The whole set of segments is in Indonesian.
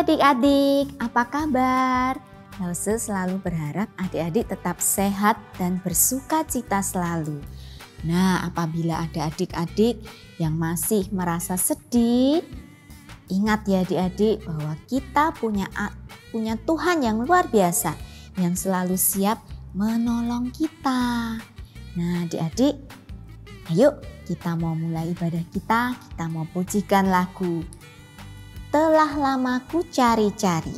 adik-adik, apa kabar? Lause selalu berharap adik-adik tetap sehat dan bersuka cita selalu. Nah, apabila ada adik-adik yang masih merasa sedih, ingat ya adik-adik bahwa kita punya Tuhan yang luar biasa yang selalu siap menolong kita. Nah adik-adik, ayo kita mau mulai ibadah kita mau pujikan lagu Telah Lama Ku Cari-Cari.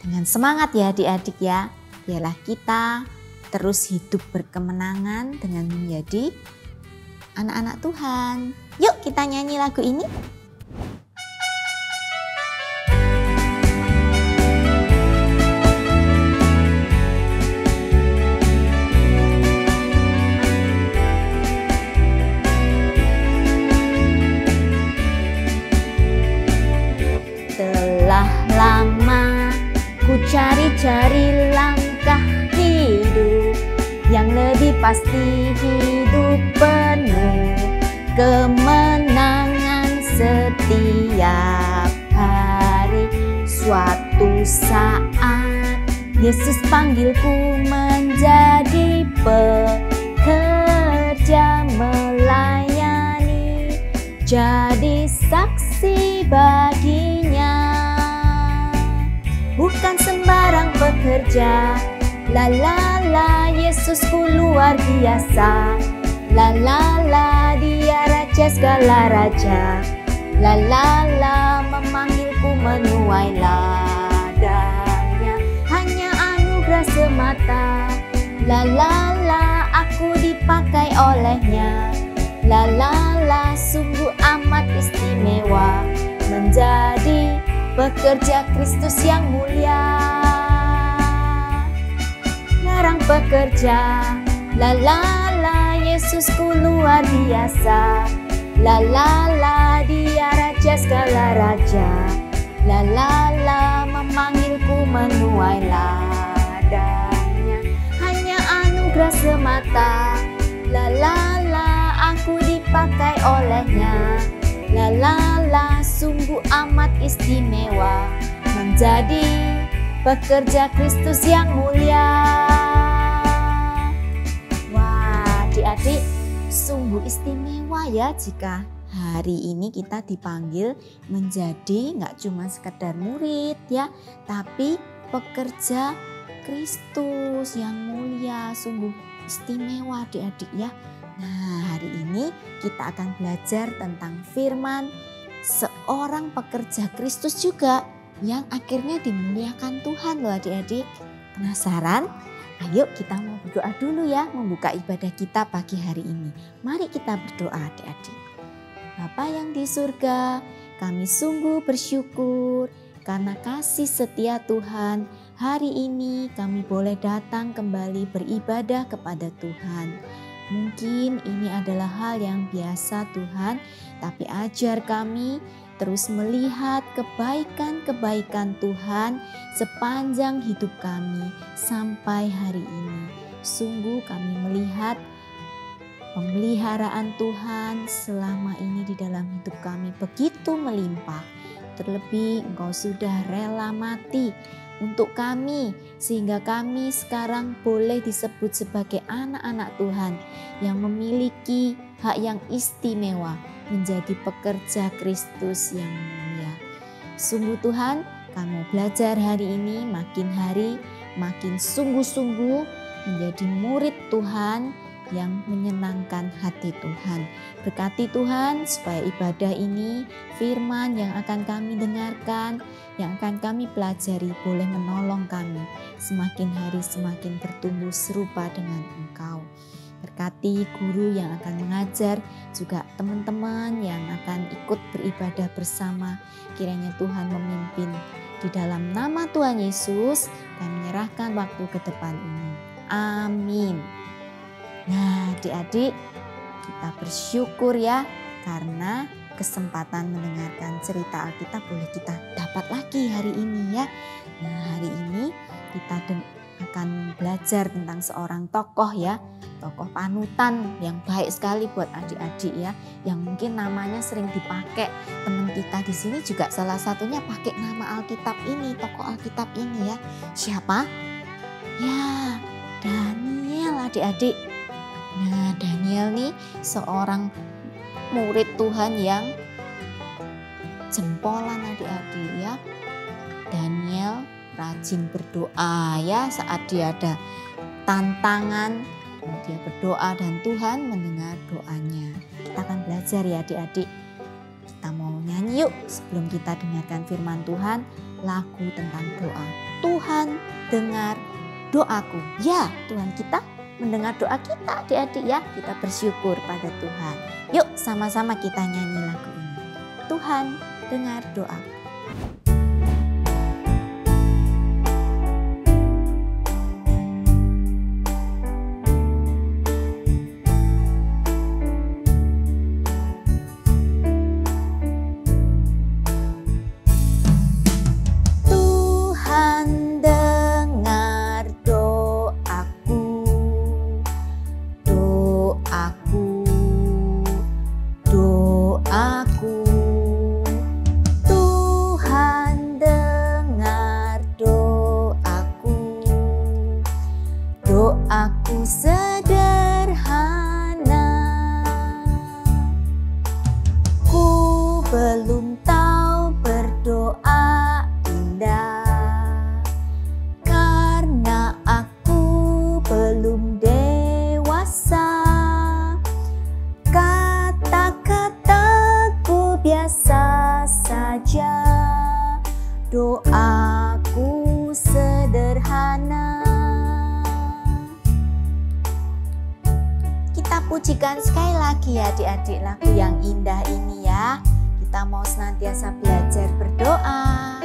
Dengan semangat ya adik-adik ya, biarlah kita terus hidup berkemenangan dengan menjadi anak-anak Tuhan. Yuk kita nyanyi lagu ini. Telah lama ku cari-cari langkah hidup yang lebih pasti, hidup penuh kemenangan setiap hari. Suatu saat Yesus panggilku menjadi pekerja melayani, jadi saksi baginya. Bukan sembarang pekerja, la la la, Yesusku luar biasa. La la la, Dia raja segala raja. La la la, memanggilku menuai ladangnya. Hanya anugerah semata. La la la, aku dipakai olehnya. La la la, sungguh amat istimewa menjadi pekerja Kristus yang mulia. Larang pekerja, la la la, Yesusku luar biasa. La la la, Dia raja segala raja. La la la, memanggilku menuai ladangnya. Hanya anugerah semata. La la la, aku dipakai olehnya. La la la, sungguh amat istimewa menjadi pekerja Kristus yang mulia. Wah, adik-adik, sungguh istimewa ya jika hari ini kita dipanggil menjadi nggak cuma sekedar murid ya, tapi pekerja Kristus yang mulia. Sungguh istimewa adik-adik ya. Nah, hari ini kita akan belajar tentang firman seorang pekerja Kristus juga yang akhirnya dimuliakan Tuhan loh adik-adik. Penasaran? Ayo kita mau berdoa dulu ya, membuka ibadah kita pagi hari ini. Mari kita berdoa adik-adik. Bapa yang di surga, kami sungguh bersyukur karena kasih setia Tuhan. Hari ini kami boleh datang kembali beribadah kepada Tuhan. Mungkin ini adalah hal yang biasa Tuhan, tapi ajar kami terus melihat kebaikan-kebaikan Tuhan sepanjang hidup kami sampai hari ini. Sungguh kami melihat pemeliharaan Tuhan selama ini di dalam hidup kami begitu melimpah. Terlebih Engkau sudah rela mati untuk kami, sehingga kami sekarang boleh disebut sebagai anak-anak Tuhan yang memiliki hak yang istimewa menjadi pekerja Kristus yang mulia. Sungguh Tuhan, kami belajar hari ini makin hari makin sungguh-sungguh menjadi murid Tuhan yang menyenangkan hati Tuhan. Berkati Tuhan supaya ibadah ini, firman yang akan kami dengarkan, yang akan kami pelajari boleh menolong kami semakin hari semakin bertumbuh serupa dengan Engkau. Berkati guru yang akan mengajar, juga teman-teman yang akan ikut beribadah bersama. Kiranya Tuhan memimpin. Di dalam nama Tuhan Yesus, kami menyerahkan waktu ke depan ini. Amin. Nah adik-adik, kita bersyukur ya karena kesempatan mendengarkan cerita Alkitab boleh kita dapat lagi hari ini ya. Nah hari ini kita akan belajar tentang seorang tokoh ya, tokoh panutan yang baik sekali buat adik-adik ya, yang mungkin namanya sering dipakai teman kita di sini juga salah satunya pakai nama Alkitab ini, tokoh Alkitab ini ya. Siapa? Ya, Daniel adik-adik. Nah, Daniel nih seorang murid Tuhan yang jempolan adik-adik ya. Daniel rajin berdoa ya, saat dia ada tantangan dia berdoa dan Tuhan mendengar doanya. Kita akan belajar ya adik-adik. Kita mau nyanyi yuk sebelum kita dengarkan firman Tuhan, lagu tentang doa. Tuhan dengar doaku. Ya, Tuhan kita mendengar doa kita adik-adik ya. Kita bersyukur pada Tuhan. Yuk sama-sama kita nyanyi lagu ini. Tuhan dengar doaku. Doaku sederhana, ku belum tahu berdoa indah, karena aku belum dewasa. Kata-kataku biasa saja, doaku sederhana. Kita pujikan sekali lagi ya adik-adik lagu yang indah ini ya. Kita mau senantiasa belajar berdoa.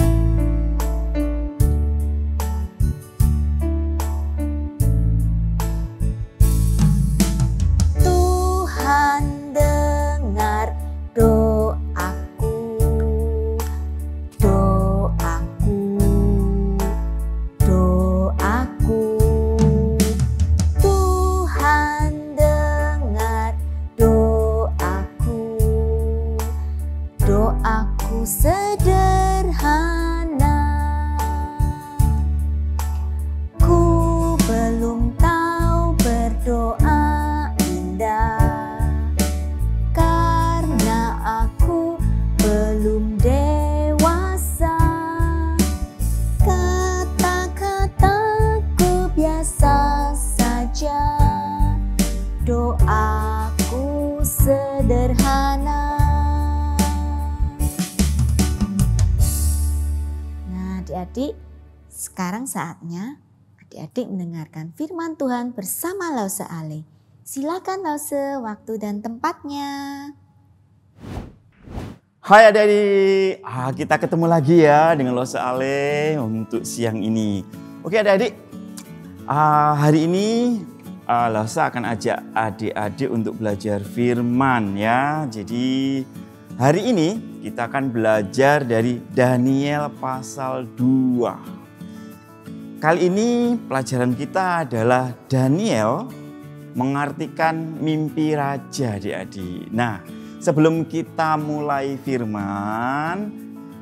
Tuhan dengar doaku, doaku, doaku. Tuhan dengar doaku, doaku sederhana. Ku belum tahu berdoa indah, karena aku belum dewasa. Kata-kataku biasa saja, doaku sederhana. Nah adik-adik, sekarang saatnya adik-adik mendengarkan firman Tuhan bersama Lause Ale. Silakan Lause, waktu dan tempatnya. Hai adik-adik, kita ketemu lagi ya dengan Lause Ale untuk siang ini. Oke adik-adik, hari ini Lause akan ajak adik-adik untuk belajar firman ya. Jadi hari ini kita akan belajar dari Daniel pasal 2. Kali ini pelajaran kita adalah Daniel mengartikan mimpi raja adik-adik. Nah, sebelum kita mulai firman,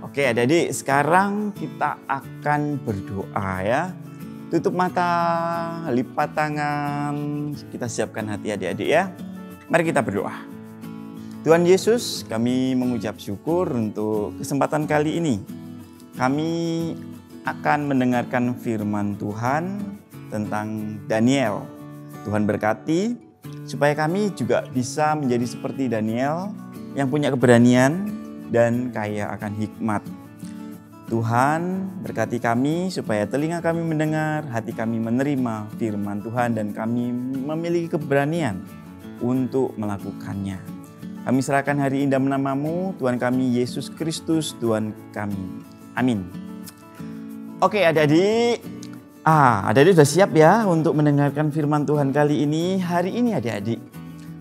oke adik-adik, sekarang kita akan berdoa ya. Tutup mata, lipat tangan, kita siapkan hati adik-adik ya. Mari kita berdoa. Tuhan Yesus, kami mengucap syukur untuk kesempatan kali ini. Kami akan mendengarkan firman Tuhan tentang Daniel. Tuhan berkati supaya kami juga bisa menjadi seperti Daniel yang punya keberanian dan kaya akan hikmat. Tuhan berkati kami supaya telinga kami mendengar, hati kami menerima firman Tuhan dan kami memiliki keberanian untuk melakukannya. Kami serahkan hari indah namamu, Tuhan kami Yesus Kristus, Tuhan kami. Amin. Oke adik-adik. Adik-adik sudah siap ya untuk mendengarkan firman Tuhan kali ini. Hari ini adik-adik,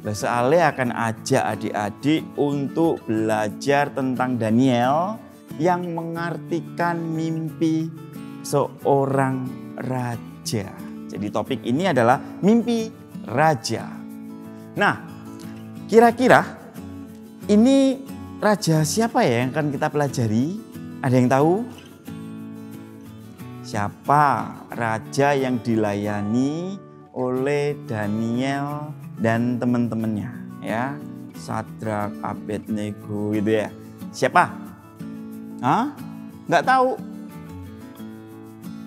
Lause Ale akan ajak adik-adik untuk belajar tentang Daniel yang mengartikan mimpi seorang raja. raja. Jadi topik ini adalah mimpi raja. Nah, kira-kira ini raja siapa ya yang akan kita pelajari? Ada yang tahu? Siapa raja yang dilayani oleh Daniel dan teman-temannya? Ya, Sadrak, Abednego gitu ya. Siapa? Hah? Nggak tahu?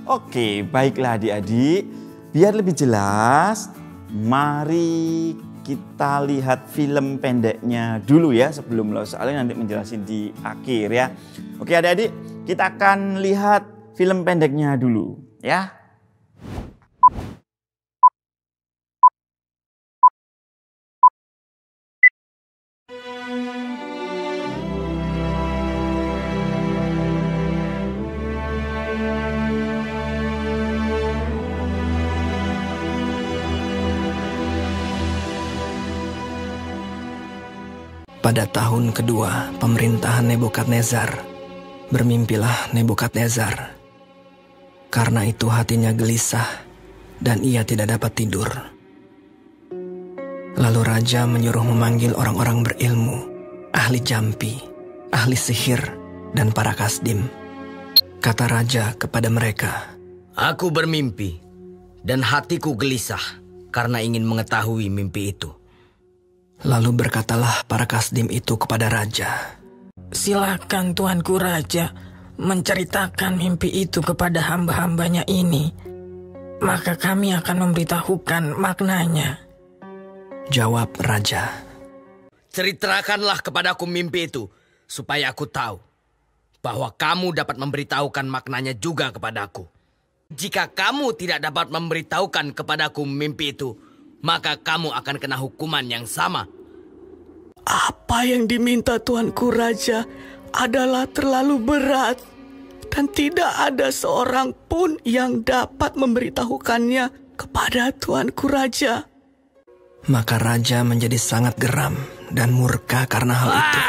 Oke, baiklah adik-adik. Biar lebih jelas, mari kita lihat film pendeknya dulu ya sebelum soalnya nanti menjelasin di akhir ya. Oke adik-adik, kita akan lihat film pendeknya dulu ya. Pada tahun kedua pemerintahan Nebukadnezar, bermimpilah Nebukadnezar. Karena itu hatinya gelisah dan ia tidak dapat tidur. Lalu raja menyuruh memanggil orang-orang berilmu, ahli jampi, ahli sihir, dan para kasdim. Kata raja kepada mereka, "Aku bermimpi dan hatiku gelisah karena ingin mengetahui mimpi itu." Lalu berkatalah para kasdim itu kepada raja, "Silakan tuanku raja menceritakan mimpi itu kepada hamba-hambanya ini. Maka kami akan memberitahukan maknanya." Jawab raja, "Ceritakanlah kepadaku mimpi itu, supaya aku tahu bahwa kamu dapat memberitahukan maknanya juga kepadaku. Jika kamu tidak dapat memberitahukan kepadaku mimpi itu, maka kamu akan kena hukuman yang sama." Apa yang diminta tuanku raja adalah terlalu berat, dan tidak ada seorang pun yang dapat memberitahukannya kepada tuanku raja. Maka raja menjadi sangat geram dan murka karena hal itu.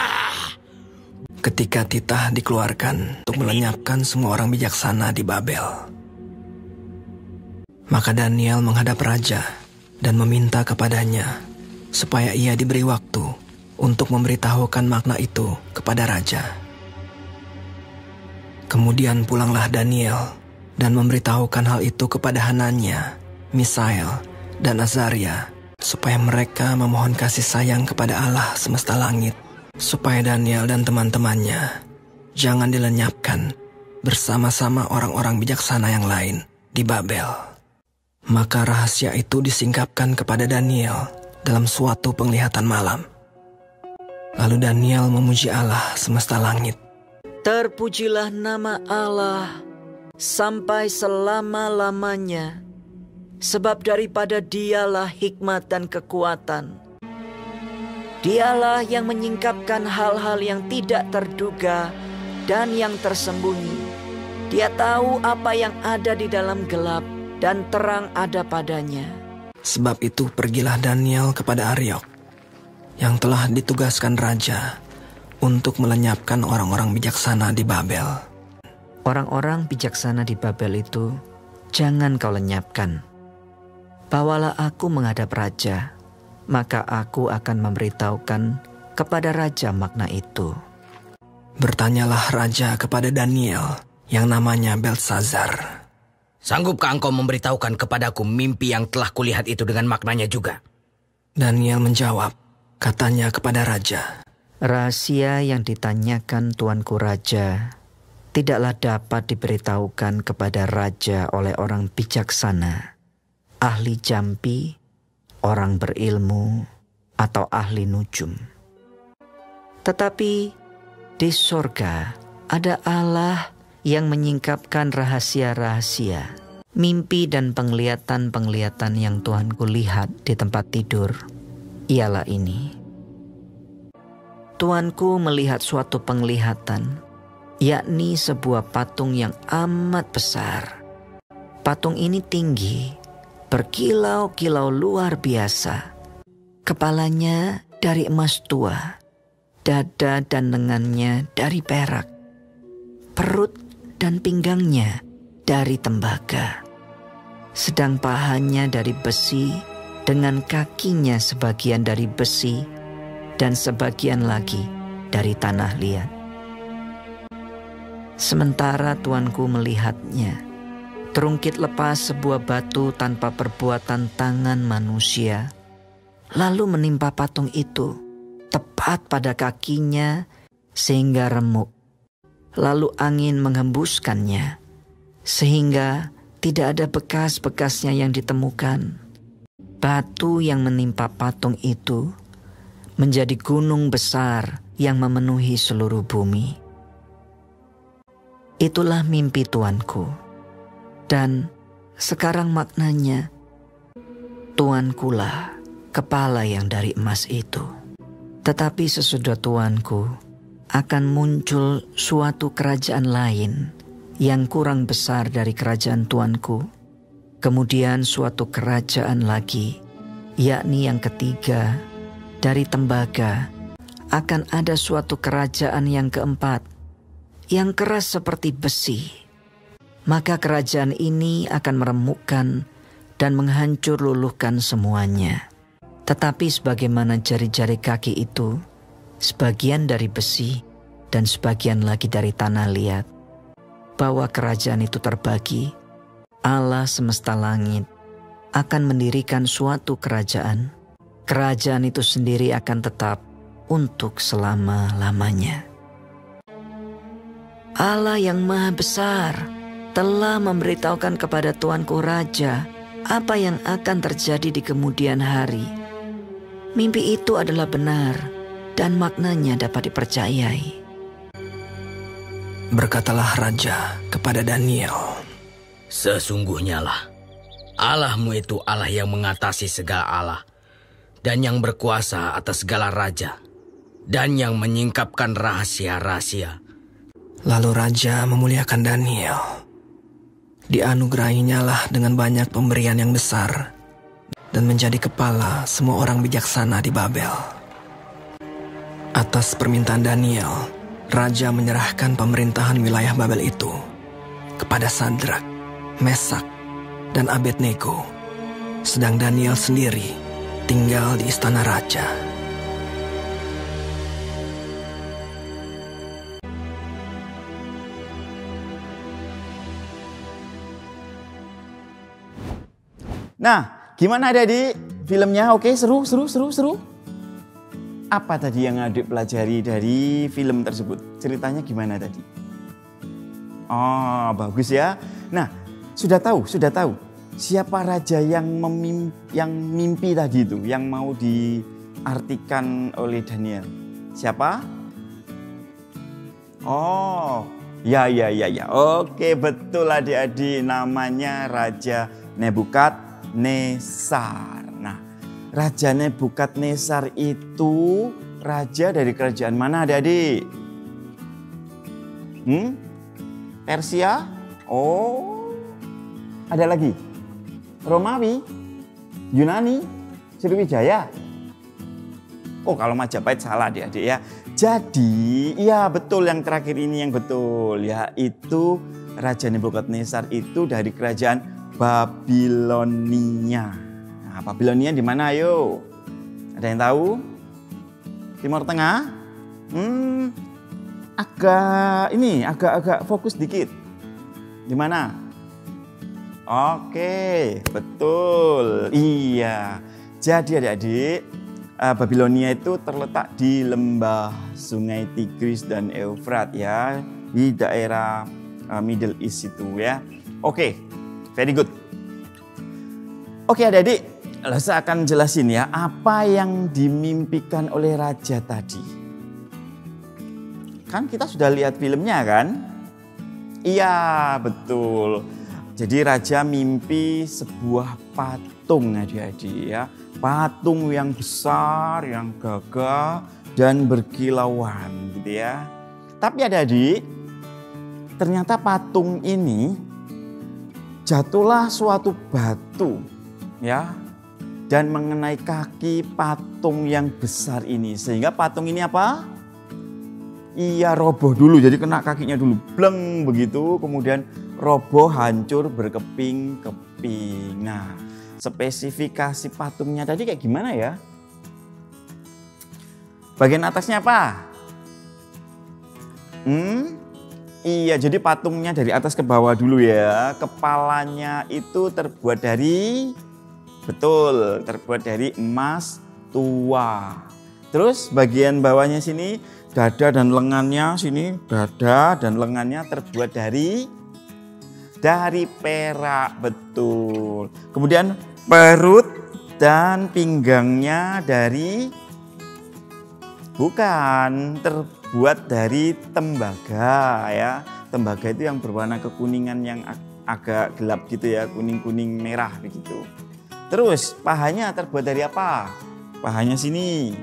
Ketika titah dikeluarkan untuk melenyapkan semua orang bijaksana di Babel. Maka Daniel menghadap raja dan meminta kepadanya supaya ia diberi waktu untuk memberitahukan makna itu kepada raja. Kemudian pulanglah Daniel dan memberitahukan hal itu kepada Hananya, Misael, dan Azaria, supaya mereka memohon kasih sayang kepada Allah semesta langit, supaya Daniel dan teman-temannya jangan dilenyapkan bersama-sama orang-orang bijaksana yang lain di Babel. Maka rahasia itu disingkapkan kepada Daniel dalam suatu penglihatan malam. Lalu Daniel memuji Allah semesta langit. Terpujilah nama Allah sampai selama-lamanya, sebab daripada Dialah hikmat dan kekuatan. Dialah yang menyingkapkan hal-hal yang tidak terduga dan yang tersembunyi. Dia tahu apa yang ada di dalam gelap, dan terang ada padanya. Sebab itu pergilah Daniel kepada Ariok, yang telah ditugaskan raja untuk melenyapkan orang-orang bijaksana di Babel. Orang-orang bijaksana di Babel itu jangan kau lenyapkan. Bawalah aku menghadap raja, maka aku akan memberitahukan kepada raja makna itu. Bertanyalah raja kepada Daniel yang namanya Beltsazar, "Sanggupkah engkau memberitahukan kepadaku mimpi yang telah kulihat itu dengan maknanya juga?" Daniel menjawab, katanya kepada raja, Rahasia yang ditanyakan tuanku raja tidaklah dapat diberitahukan kepada raja oleh orang bijaksana, ahli jampi, orang berilmu, atau ahli nujum. Tetapi di sorga ada Allah yang menyingkapkan rahasia-rahasia, mimpi dan penglihatan-penglihatan yang Tuhanku lihat di tempat tidur. Ialah ini. Tuanku melihat suatu penglihatan, yakni sebuah patung yang amat besar. Patung ini tinggi, berkilau-kilau luar biasa. Kepalanya dari emas tua, dada dan lengannya dari perak, perut dan pinggangnya dari tembaga. sedang pahanya dari besi, dengan kakinya sebagian dari besi, dan sebagian lagi dari tanah liat. Sementara tuanku melihatnya, terungkit lepas sebuah batu tanpa perbuatan tangan manusia, lalu menimpa patung itu tepat pada kakinya sehingga remuk. Lalu angin menghembuskannya sehingga tidak ada bekas-bekasnya yang ditemukan. Batu yang menimpa patung itu menjadi gunung besar yang memenuhi seluruh bumi. Itulah mimpi tuanku. Dan sekarang maknanya, tuankulah kepala yang dari emas itu. Tetapi sesudah tuanku akan muncul suatu kerajaan lain yang kurang besar dari kerajaan tuanku. Kemudian suatu kerajaan lagi, yakni yang ketiga, dari tembaga. Akan ada suatu kerajaan yang keempat, yang keras seperti besi. Maka kerajaan ini akan meremukkan dan menghancur luluhkan semuanya. Tetapi sebagaimana jari-jari kaki itu, sebagian dari besi dan sebagian lagi dari tanah liat, bahwa kerajaan itu terbagi, Allah semesta langit akan mendirikan suatu kerajaan. Kerajaan itu sendiri akan tetap untuk selama-lamanya. Allah yang Maha Besar telah memberitahukan kepada tuanku Raja apa yang akan terjadi di kemudian hari. Mimpi itu adalah benar dan maknanya dapat dipercayai. Berkatalah Raja kepada Daniel, Sesungguhnya lah, Allahmu itu Allah yang mengatasi segala Allah, dan yang berkuasa atas segala raja, dan yang menyingkapkan rahasia-rahasia. Lalu Raja memuliakan Daniel. Dianugerahinya lah dengan banyak pemberian yang besar, dan menjadi kepala semua orang bijaksana di Babel. Atas permintaan Daniel, Raja menyerahkan pemerintahan wilayah Babel itu kepada Sadrak, Mesak, dan Abednego, sedang Daniel sendiri tinggal di istana raja. Nah, gimana adik-adik? Filmnya oke, seru. Apa tadi yang adik pelajari dari film tersebut? Ceritanya gimana tadi? Oh, bagus ya. Nah, sudah tahu. Siapa raja yang mimpi tadi itu, yang mau diartikan oleh Daniel? Siapa? Oh, ya. Oke, betul adik-adik, namanya Raja Nebukadnezar. Nah, Raja Nebukadnezar itu raja dari kerajaan mana adik-adik? Persia? Oh, ada lagi? Romawi? Yunani? Sriwijaya? Oh, kalau Majapahit salah adik-adik ya. Jadi, ya betul yang terakhir ini yang betul. Yaitu Raja Nebukadnezar itu dari kerajaan Babilonia. Nah, Babilonia di mana ayo? Ada yang tahu? Timur Tengah? Agak fokus dikit. Di mana? Oke, betul. Iya. Jadi adik-adik, Babilonia itu terletak di lembah Sungai Tigris dan Eufrat ya, di daerah Middle East itu ya. Oke, very good. Oke adik-adik, saya akan jelasin ya apa yang dimimpikan oleh raja tadi. Kan kita sudah lihat filmnya kan? Iya, betul. Jadi raja mimpi sebuah patung adik-adik ya. Patung yang besar, yang gagah dan berkilauan gitu ya. Tapi adik-adik, ternyata patung ini jatuhlah suatu batu ya. Dan mengenai kaki patung yang besar ini. Sehingga patung ini apa? Iya, roboh dulu. Jadi kena kakinya dulu. Bleng begitu. Kemudian roboh, hancur, berkeping-keping samping. Nah, spesifikasi patungnya tadi kayak gimana ya? Bagian atasnya apa? Iya, jadi patungnya dari atas ke bawah dulu ya. Kepalanya itu terbuat dari, betul, terbuat dari emas tua. Terus bagian bawahnya sini, dada dan lengannya sini, dada dan lengannya terbuat dari perak, betul. Kemudian perut dan pinggangnya dari, bukan, terbuat dari tembaga ya. Tembaga itu yang berwarna kekuningan yang agak gelap gitu ya, kuning-kuning merah begitu. Terus pahanya terbuat dari apa? Pahanya sini.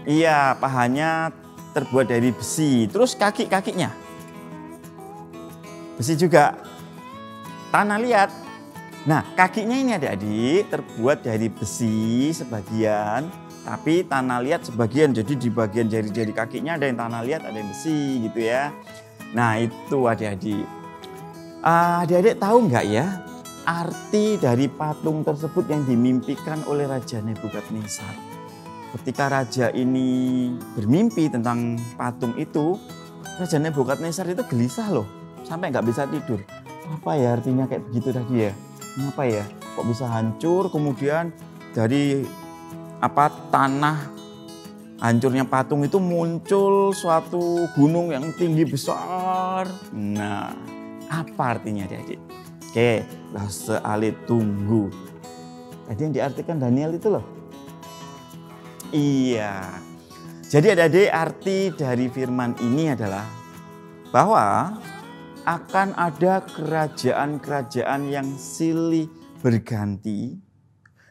Iya, pahanya terbuat dari besi. Terus kaki-kakinya besi juga. Tanah liat. Nah, kakinya ini adik-adik terbuat dari besi sebagian, tapi tanah liat sebagian. Jadi di bagian jari-jari kakinya ada yang tanah liat, ada yang besi gitu ya. Nah, itu adik-adik. Adik-adik tahu nggak ya arti dari patung tersebut yang dimimpikan oleh Raja Nebukadnezar? Ketika raja ini bermimpi tentang patung itu, Raja Nebukadnezar itu gelisah loh, sampai nggak bisa tidur. Apa ya artinya kayak begitu tadi ya? Kenapa ya? Kok bisa hancur? Kemudian dari tanah hancurnya patung itu muncul suatu gunung yang tinggi besar. Nah, apa artinya adik-adik? Oke, sealit tunggu. Tadi yang diartikan Daniel itu loh. Iya. Jadi adik-adik, arti dari firman ini adalah bahwa akan ada kerajaan-kerajaan yang silih berganti,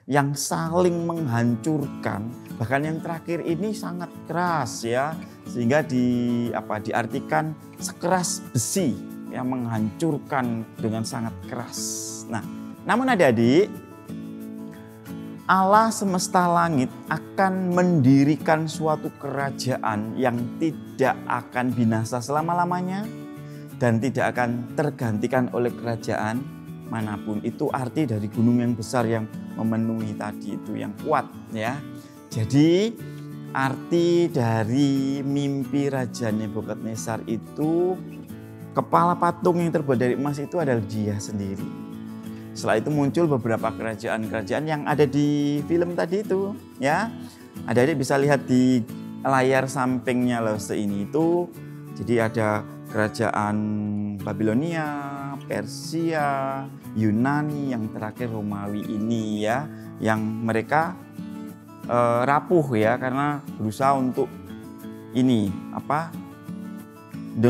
yang saling menghancurkan. Bahkan yang terakhir ini sangat keras ya, sehingga diartikan sekeras besi yang menghancurkan dengan sangat keras. Nah, namun adik-adik, Allah semesta langit akan mendirikan suatu kerajaan yang tidak akan binasa selama-lamanya dan tidak akan tergantikan oleh kerajaan manapun. Itu arti dari gunung yang besar yang memenuhi tadi itu, yang kuat ya. Jadi arti dari mimpi Raja Nebukadnezar itu, kepala patung yang terbuat dari emas itu adalah dia sendiri. Setelah itu muncul beberapa kerajaan-kerajaan yang ada di film tadi itu ya. Adik-adik bisa lihat di layar sampingnya loh ini itu. Jadi ada kerajaan Babilonia, Persia, Yunani, yang terakhir Romawi ini ya, yang mereka rapuh ya karena berusaha untuk ini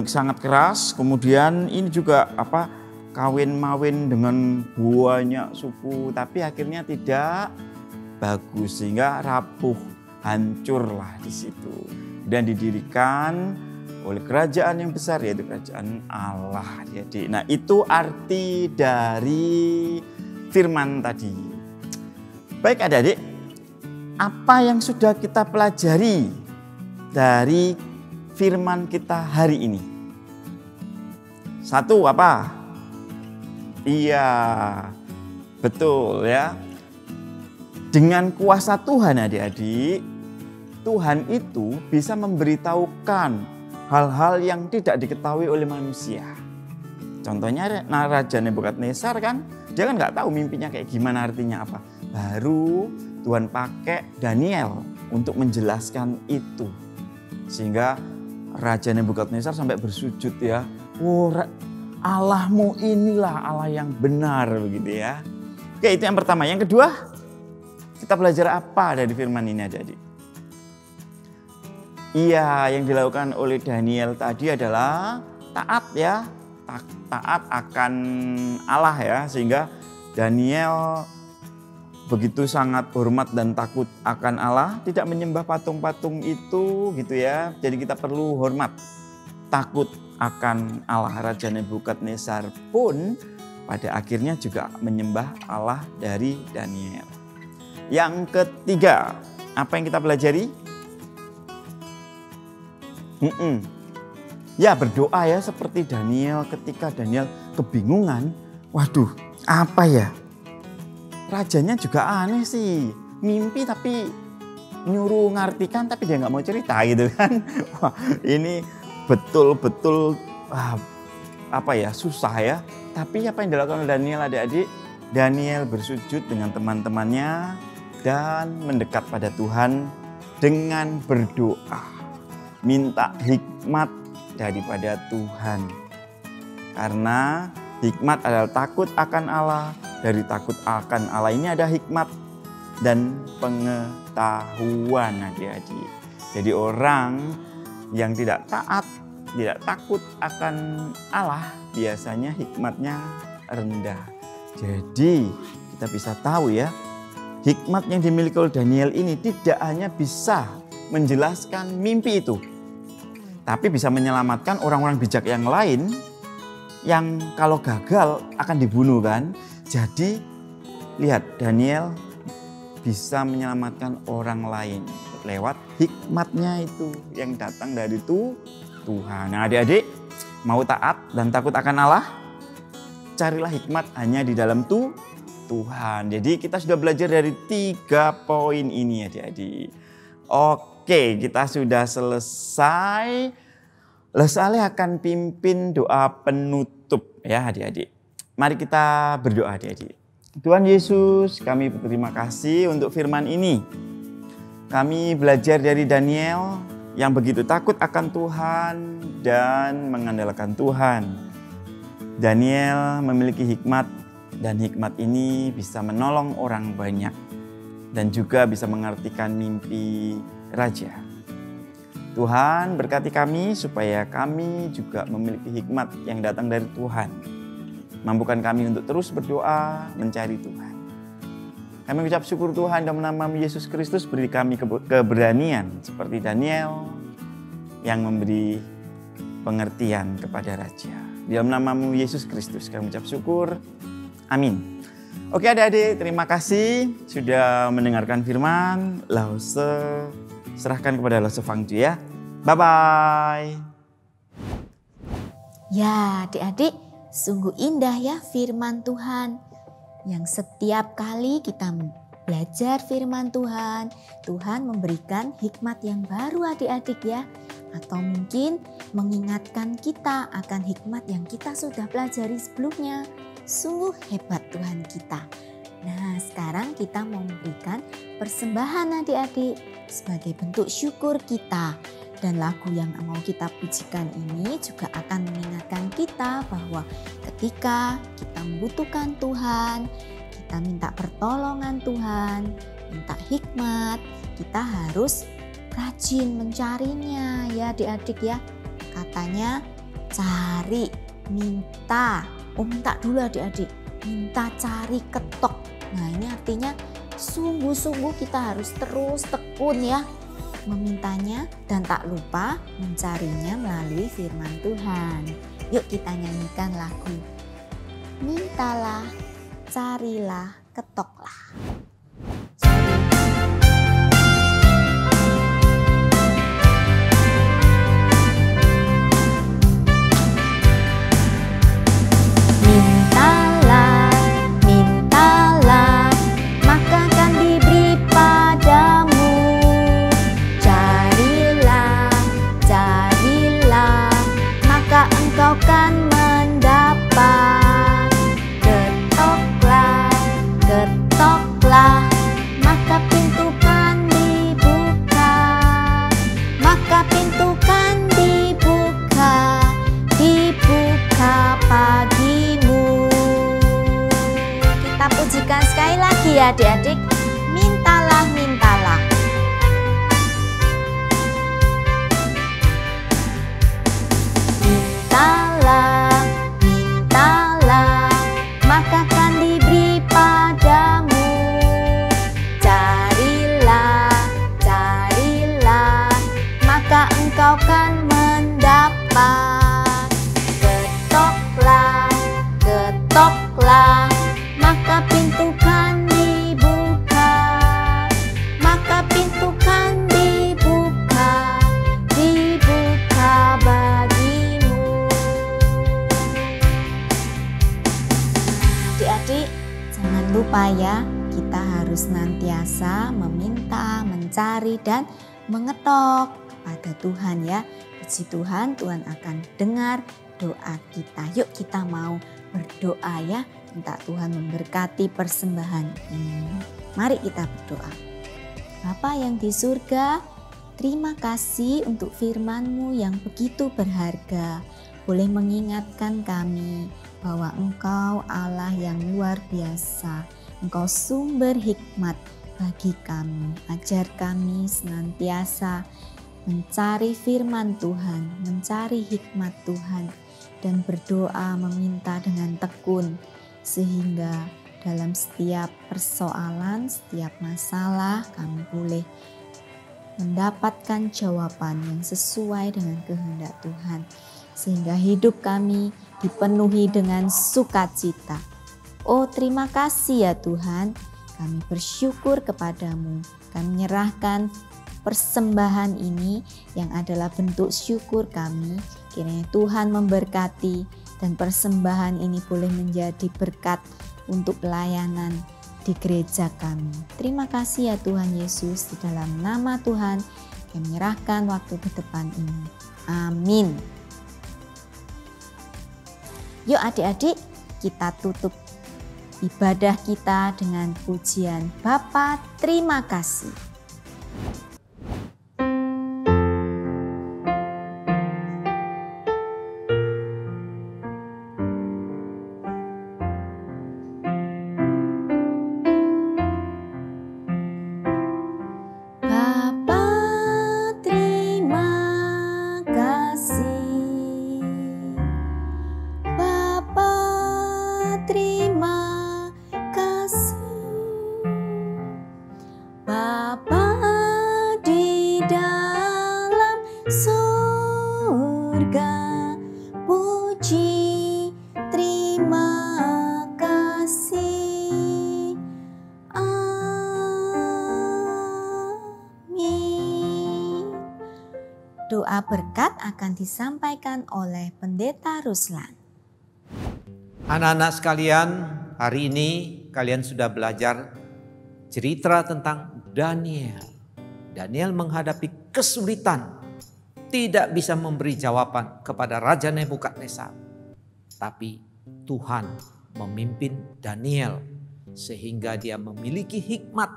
sangat keras. Kemudian ini juga kawin-mawin dengan banyak suku, tapi akhirnya tidak bagus sehingga rapuh, hancurlah di situ. Dan didirikan oleh kerajaan yang besar, yaitu kerajaan Allah. Jadi, nah itu arti dari firman tadi. Baik adik-adik, apa yang sudah kita pelajari dari firman kita hari ini? Satu apa? Iya, betul ya. Dengan kuasa Tuhan adik-adik, Tuhan itu bisa memberitahukan hal-hal yang tidak diketahui oleh manusia. Contohnya Raja Nebukadnezar kan, dia kan nggak tahu mimpinya kayak gimana, artinya apa. Baru Tuhan pakai Daniel untuk menjelaskan itu. Sehingga Raja Nebukadnezar sampai bersujud ya. Oh, Allahmu inilah Allah yang benar begitu ya. Oke, itu yang pertama. Yang kedua, kita belajar apa dari firman ini adik-adik? Iya, yang dilakukan oleh Daniel tadi adalah taat ya, taat akan Allah ya, sehingga Daniel begitu sangat hormat dan takut akan Allah, tidak menyembah patung-patung itu gitu ya. Jadi kita perlu hormat, takut akan Allah. Raja Nebukadnezar pun pada akhirnya juga menyembah Allah dari Daniel. Yang ketiga, apa yang kita pelajari? Ya berdoa ya, seperti Daniel. Ketika Daniel kebingungan, waduh apa ya? Rajanya juga aneh sih. Mimpi tapi nyuruh ngartikan tapi dia nggak mau cerita gitu kan. Wah, ini betul-betul apa ya, susah ya. Tapi apa yang dilakukan oleh Daniel adik-adik? Daniel bersujud dengan teman-temannya dan mendekat pada Tuhan dengan berdoa. Minta hikmat daripada Tuhan. Karena hikmat adalah takut akan Allah. Dari takut akan Allah ini ada hikmat dan pengetahuan adik-adik. Jadi orang yang tidak taat, tidak takut akan Allah, biasanya hikmatnya rendah. Jadi kita bisa tahu ya, hikmat yang dimiliki oleh Daniel ini tidak hanya bisa menjelaskan mimpi itu, tapi bisa menyelamatkan orang-orang bijak yang lain yang kalau gagal akan dibunuh kan. Jadi lihat, Daniel bisa menyelamatkan orang lain lewat hikmatnya itu yang datang dari Tuhan. Nah adik-adik, mau taat dan takut akan Allah, carilah hikmat hanya di dalam Tuhan. Jadi kita sudah belajar dari 3 poin ini adik-adik. Oke, kita sudah selesai. Lesale akan pimpin doa penutup ya adik-adik. Mari kita berdoa adik-adik. Tuhan Yesus, kami berterima kasih untuk firman ini. Kami belajar dari Daniel yang begitu takut akan Tuhan dan mengandalkan Tuhan. Daniel memiliki hikmat dan hikmat ini bisa menolong orang banyak dan juga bisa mengartikan mimpi raja. Tuhan berkati kami supaya kami juga memiliki hikmat yang datang dari Tuhan. Mampukan kami untuk terus berdoa, mencari Tuhan. Kami ucap syukur Tuhan dalam nama Yesus Kristus, beri kami keberanian seperti Daniel yang memberi pengertian kepada Raja. Di dalam nama-Mu Yesus Kristus kami ucap syukur. Amin. Oke adik-adik, terima kasih sudah mendengarkan firman. Lause serahkan kepada Lause Fangju ya. Bye-bye. Ya adik-adik, sungguh indah ya firman Tuhan. Yang setiap kali kita belajar firman Tuhan, Tuhan memberikan hikmat yang baru adik-adik ya. Atau mungkin mengingatkan kita akan hikmat yang kita sudah pelajari sebelumnya. Sungguh hebat Tuhan kita. Nah sekarang kita mau memberikan persembahan adik-adik sebagai bentuk syukur kita. Dan lagu yang mau kita pujikan ini juga akan mengingatkan kita bahwa ketika kita membutuhkan Tuhan, kita minta pertolongan Tuhan, minta hikmat, kita harus rajin mencarinya ya adik-adik ya. Katanya cari, minta. Minta dulu adik-adik. Minta, cari, ketok. Nah ini artinya sungguh-sungguh kita harus terus tekun ya memintanya dan tak lupa mencarinya melalui firman Tuhan. Yuk kita nyanyikan lagu Mintalah, carilah, ketoklah. Adik-adik, mintalah, mintalah. Mintalah, mintalah, maka akan diberi padamu. Carilah, carilah, maka engkau kan mendapat. Ketoklah, ketoklah, maka pintu kan dibuka. ya, kita harus senantiasa meminta, mencari, dan mengetok kepada Tuhan ya. Puji Tuhan, Tuhan akan dengar doa kita. Yuk kita mau berdoa ya, minta Tuhan memberkati persembahan ini. Mari kita berdoa. Bapa yang di surga, terima kasih untuk firman-Mu yang begitu berharga. Boleh mengingatkan kami bahwa Engkau Allah yang luar biasa. Engkau sumber hikmat bagi kami. Ajar kami senantiasa mencari firman Tuhan, mencari hikmat Tuhan, dan berdoa meminta dengan tekun, sehingga dalam setiap persoalan, setiap masalah kami boleh mendapatkan jawaban yang sesuai dengan kehendak Tuhan, sehingga hidup kami dipenuhi dengan sukacita. Oh, terima kasih ya Tuhan, kami bersyukur kepadamu. Kami menyerahkan persembahan ini yang adalah bentuk syukur kami. Kiranya Tuhan memberkati dan persembahan ini boleh menjadi berkat untuk pelayanan di gereja kami. Terima kasih ya Tuhan Yesus, di dalam nama Tuhan kami menyerahkan waktu ke depan ini. Amin. Yuk adik-adik, kita tutup ibadah kita dengan pujian Bapa terima kasih. Doa berkat akan disampaikan oleh Pendeta Ruslan. Anak-anak sekalian, hari ini kalian sudah belajar cerita tentang Daniel. Daniel menghadapi kesulitan, tidak bisa memberi jawaban kepada Raja Nebukadnezar. Tapi Tuhan memimpin Daniel sehingga dia memiliki hikmat,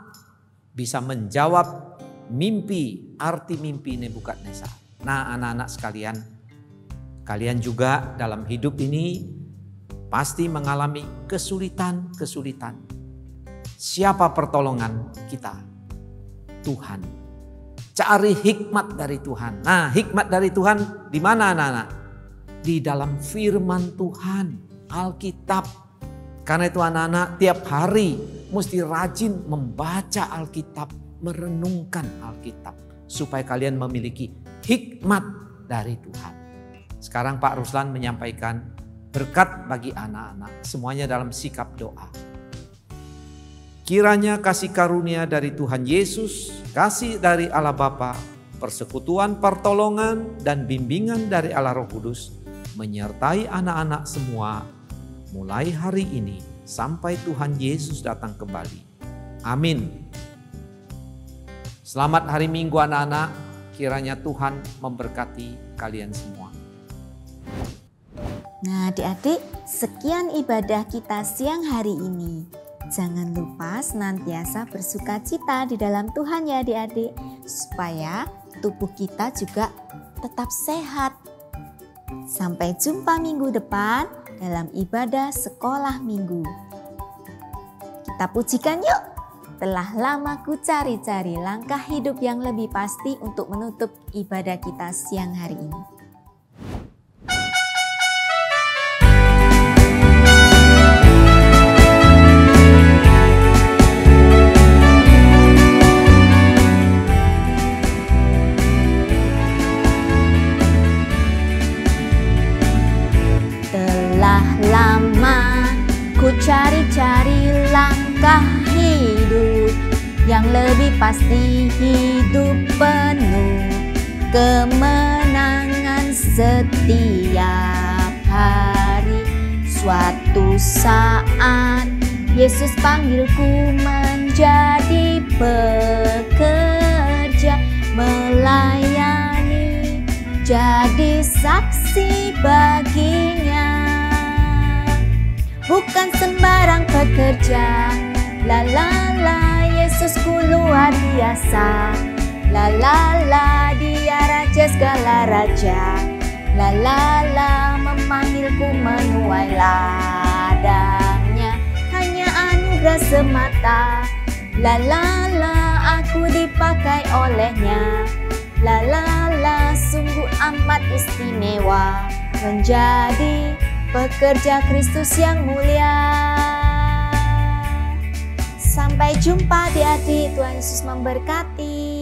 bisa menjawab mimpi, arti mimpi Nebukadnezar. Nah anak-anak sekalian, kalian juga dalam hidup ini pasti mengalami kesulitan-kesulitan. Siapa pertolongan kita? Tuhan. Cari hikmat dari Tuhan. Nah hikmat dari Tuhan di mana anak-anak? Di dalam firman Tuhan, Alkitab. Karena itu anak-anak tiap hari mesti rajin membaca Alkitab, merenungkan Alkitab. Supaya kalian memiliki hikmat dari Tuhan. Sekarang Pak Ruslan menyampaikan berkat bagi anak-anak. Semuanya dalam sikap doa. Kiranya kasih karunia dari Tuhan Yesus, kasih dari Allah Bapa, persekutuan pertolongan dan bimbingan dari Allah Roh Kudus menyertai anak-anak semua mulai hari ini sampai Tuhan Yesus datang kembali. Amin. Selamat hari Minggu anak-anak, kiranya Tuhan memberkati kalian semua. Nah adik-adik, sekian ibadah kita siang hari ini. Jangan lupa senantiasa bersukacita di dalam Tuhan ya adik-adik, supaya tubuh kita juga tetap sehat. Sampai jumpa minggu depan dalam ibadah sekolah minggu. Kita pujikan yuk. Telah lama ku cari-cari langkah hidup yang lebih pasti untuk menutup ibadah kita siang hari ini. Telah lama ku cari-cari langkah hidup yang lebih pasti, hidup penuh kemenangan setiap hari. Suatu saat Yesus panggilku menjadi pekerja, melayani, jadi saksi baginya. Bukan sembarang pekerja, la la la, Yesusku luar biasa. La la la, Dia raja segala raja. La la la, memanggilku menuai ladangnya, hanya anugerah semata. La la la, aku dipakai olehnya. La la la, sungguh amat istimewa menjadi pekerja Kristus yang mulia. Sampai jumpa adik-adik, Tuhan Yesus memberkati.